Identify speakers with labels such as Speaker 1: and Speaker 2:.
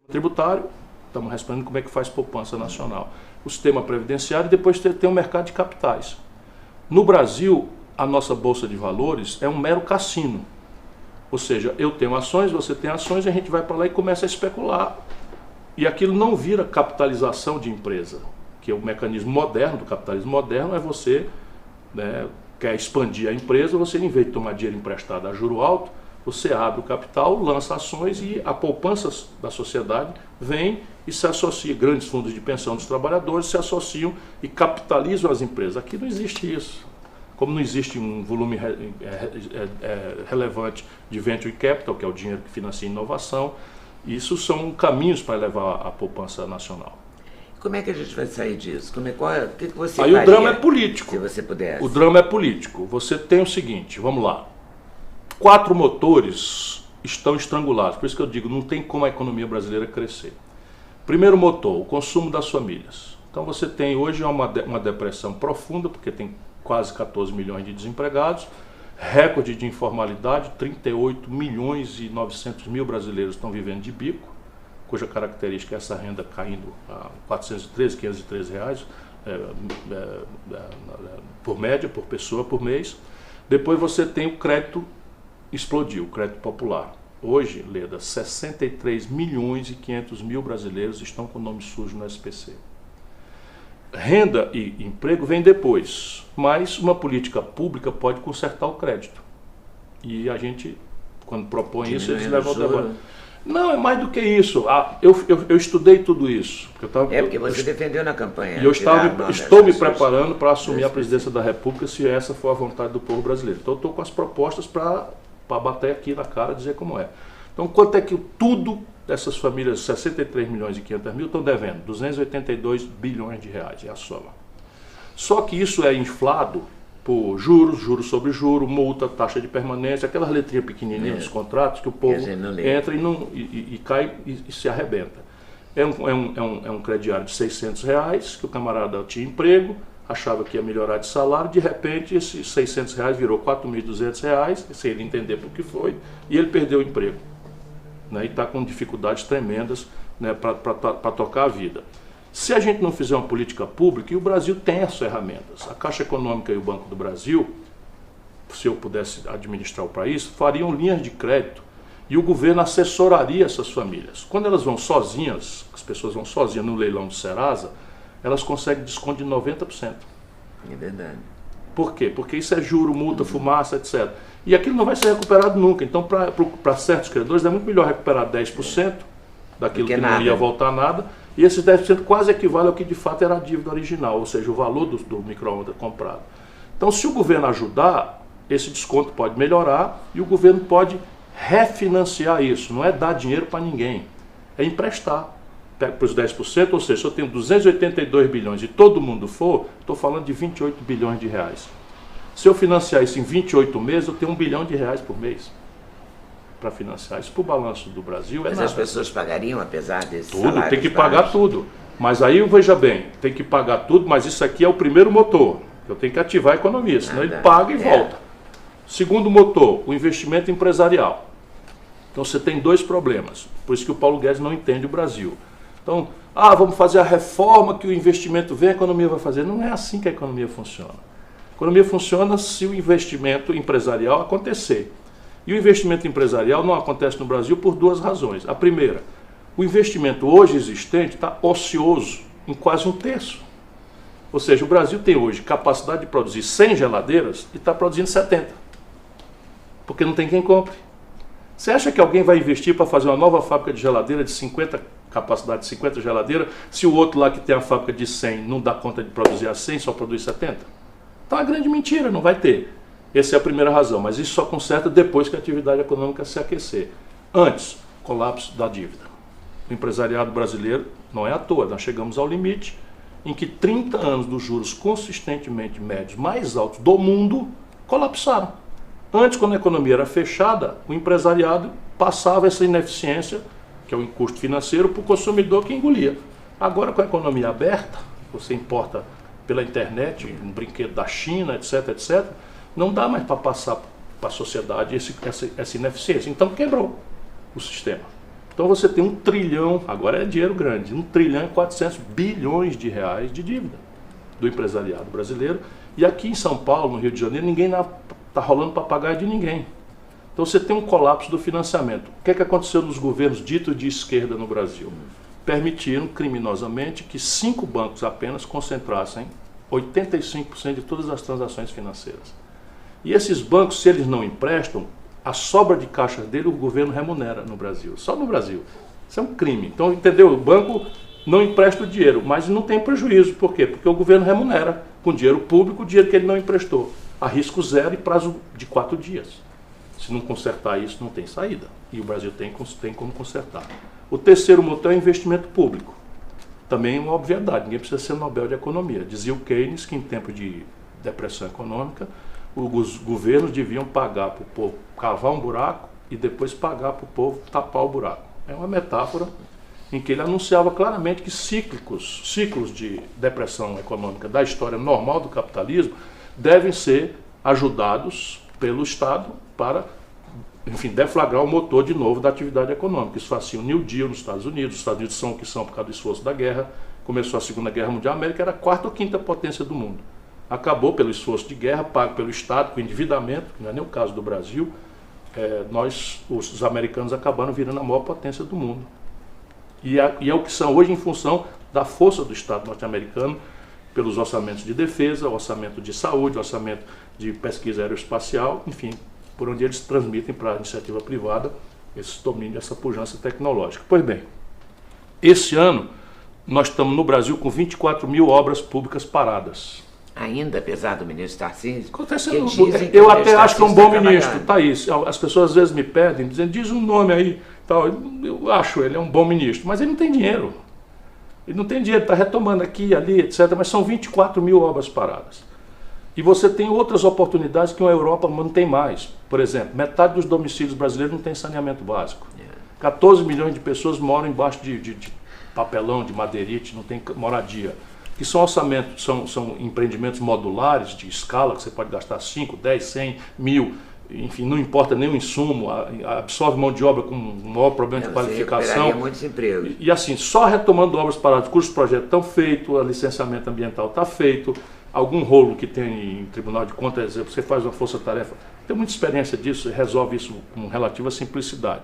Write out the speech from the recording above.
Speaker 1: tributário, estamos respondendo como é que faz poupança nacional. O sistema previdenciário e depois tem o mercado de capitais. No Brasil, a nossa Bolsa de Valores é um mero cassino. Ou seja, eu tenho ações, você tem ações, a gente vai para lá e começa a especular. E aquilo não vira capitalização de empresa, que é o mecanismo moderno do capitalismo moderno, é você, né, quer expandir a empresa, você em vez de tomar dinheiro emprestado a juro alto, você abre o capital, lança ações e a poupança da sociedade vem e se associa. Grandes fundos de pensão dos trabalhadores se associam e capitalizam as empresas. Aqui não existe isso. Como não existe um volume relevante de venture capital, que é o dinheiro que financia inovação, isso são caminhos para levar a poupança nacional.
Speaker 2: Como é que a gente vai sair disso? O que você
Speaker 1: Aí
Speaker 2: faria,
Speaker 1: o drama é político.
Speaker 2: se você pudesse?
Speaker 1: O drama é político. Você tem o seguinte, vamos lá. 4 motores estão estrangulados. Por isso que eu digo, não tem como a economia brasileira crescer. Primeiro motor, o consumo das famílias. Então você tem hoje uma depressão profunda, porque tem quase 14 milhões de desempregados, recorde de informalidade, 38 milhões e 900 mil brasileiros estão vivendo de bico, cuja característica é essa renda caindo a 413, 513 reais por média, por pessoa, por mês. Depois você tem o crédito, explodiu, o crédito popular. Hoje, Leda, 63 milhões e 500 mil brasileiros estão com o nome sujo no SPC. Renda e emprego vem depois, mas uma política pública pode consertar o crédito. E a gente, quando propõe isso, eles levam o debate. Não, é mais do que isso. Eu estudei tudo isso.
Speaker 2: Porque você defendeu na campanha.
Speaker 1: E eu estou me preparando para assumir a presidência da República, se essa for a vontade do povo brasileiro. Então eu estou com as propostas para bater aqui na cara e dizer como é. Então quanto é que tudo dessas famílias, 63 milhões e 500 mil, estão devendo? 282 bilhões de reais, é a soma. Só que isso é inflado por juros sobre juros, multa, taxa de permanência, aquelas letrinhas pequenininhas dos contratos que o povo entra e cai e se arrebenta. É um crediário de 600 reais, que o camarada tinha emprego, achava que ia melhorar de salário, de repente esses 600 reais virou 4.200 reais, sem ele entender por que foi, e ele perdeu o emprego. Né, e está com dificuldades tremendas, né, para tocar a vida. Se a gente não fizer uma política pública, e o Brasil tem as ferramentas, a Caixa Econômica e o Banco do Brasil, se eu pudesse administrar o país, fariam linhas de crédito e o governo assessoraria essas famílias. Quando elas vão sozinhas, as pessoas vão sozinhas no leilão do Serasa, elas conseguem desconto de 90%.
Speaker 2: É verdade.
Speaker 1: Por quê? Porque isso é juro, multa, fumaça, etc. E aquilo não vai ser recuperado nunca. Então, para certos credores, é muito melhor recuperar 10% daquilo que não ia voltar nada. E esses 10% quase equivale ao que de fato era a dívida original, ou seja, o valor do micro-ondas comprado. Então, se o governo ajudar, esse desconto pode melhorar e o governo pode refinanciar isso. Não é dar dinheiro para ninguém, é emprestar. Pega para os 10%, ou seja, se eu tenho 282 bilhões e todo mundo for, estou falando de 28 bilhões de reais. Se eu financiar isso em 28 meses, eu tenho 1 bilhão de reais por mês para financiar. Isso para o balanço do Brasil é nada.
Speaker 2: Mas as pessoas pagariam, apesar desse
Speaker 1: tudo, tem que pagar tudo. Mas aí, veja bem, tem que pagar tudo, mas isso aqui é o primeiro motor. Eu tenho que ativar a economia, senão ele paga e volta. Segundo motor, o investimento empresarial. Então você tem 2 problemas. Por isso que o Paulo Guedes não entende o Brasil. Então, vamos fazer a reforma que o investimento vem, a economia vai fazer. Não é assim que a economia funciona. A economia funciona se o investimento empresarial acontecer. E o investimento empresarial não acontece no Brasil por 2 razões. A primeira, o investimento hoje existente está ocioso em quase 1/3. Ou seja, o Brasil tem hoje capacidade de produzir 100 geladeiras e está produzindo 70. Porque não tem quem compre. Você acha que alguém vai investir para fazer uma nova fábrica de geladeira de 50, capacidade de 50 geladeiras, se o outro lá que tem a fábrica de 100 não dá conta de produzir a 100, só produz 70? Então é uma grande mentira, não vai ter. Essa é a primeira razão, mas isso só conserta depois que a atividade econômica se aquecer. Antes, colapso da dívida. O empresariado brasileiro, não é à toa, nós chegamos ao limite em que 30 anos dos juros consistentemente médios mais altos do mundo colapsaram. Antes, quando a economia era fechada, o empresariado passava essa ineficiência, que é o custo financeiro, para o consumidor que engolia. Agora, com a economia aberta, você importa pela internet um brinquedo da China, etc, etc, não dá mais para passar para a sociedade essa ineficiência. Então, quebrou o sistema. Então você tem 1 trilhão, agora é dinheiro grande, 1 trilhão e 400 bilhões de reais de dívida do empresariado brasileiro. E aqui em São Paulo, no Rio de Janeiro, ninguém está rolando papagaio de ninguém. Então você tem um colapso do financiamento. O que é que aconteceu nos governos ditos de esquerda no Brasil? Permitiram criminosamente que 5 bancos apenas concentrassem 85% de todas as transações financeiras. E esses bancos, se eles não emprestam, a sobra de caixa dele o governo remunera no Brasil, só no Brasil. Isso é um crime. Então, entendeu? O banco não empresta o dinheiro, mas não tem prejuízo. Por quê? Porque o governo remunera com dinheiro público o dinheiro que ele não emprestou. A risco zero e prazo de 4 dias. Se não consertar isso, não tem saída. E o Brasil tem como consertar. O terceiro motor é investimento público. Também é uma obviedade, ninguém precisa ser Nobel de Economia. Dizia o Keynes que em tempo de depressão econômica, os governos deviam pagar para o povo cavar um buraco e depois pagar para o povo tapar o buraco. É uma metáfora em que ele anunciava claramente que ciclos de depressão econômica da história normal do capitalismo devem ser ajudados pelo Estado para, enfim, deflagrar o motor de novo da atividade econômica. Isso faz assim o New Deal nos Estados Unidos. Os Estados Unidos são o que são por causa do esforço da guerra. Começou a Segunda Guerra Mundial, a América era a 4ª ou 5ª potência do mundo. Acabou pelo esforço de guerra, pago pelo Estado, com endividamento, que não é nem o caso do Brasil. Os americanos acabaram virando a maior potência do mundo. E é o que são hoje em função da força do Estado norte-americano, pelos orçamentos de defesa, orçamento de saúde, orçamento de pesquisa aeroespacial, enfim, por onde eles transmitem para a iniciativa privada esse domínio, essa pujança tecnológica. Pois bem, esse ano nós estamos no Brasil com 24 mil obras públicas paradas.
Speaker 2: Ainda, apesar do ministro Tarcísio?
Speaker 1: Eu até acho que é um bom ministro, Thaís. As pessoas às vezes me pedem, dizendo, diz um nome aí. Tal. Eu acho ele é um bom ministro, mas ele não tem dinheiro. Ele não tem dinheiro, está retomando aqui, ali, etc. Mas são 24 mil obras paradas. E você tem outras oportunidades que a Europa não tem mais. Por exemplo, metade dos domicílios brasileiros não tem saneamento básico. 14 milhões de pessoas moram embaixo de papelão, de madeirite, não tem moradia. Que são orçamentos, são empreendimentos modulares de escala, que você pode gastar 5, 10, 100, 1000, enfim, não importa nem o insumo, absorve mão de obra com um maior problema de qualificação.
Speaker 2: Muitos empregos.
Speaker 1: E assim, só retomando obras paradas, cujos projetos estão feitos, o licenciamento ambiental está feito, algum rolo que tem em Tribunal de Contas, você faz uma força-tarefa, tem muita experiência disso, resolve isso com relativa simplicidade.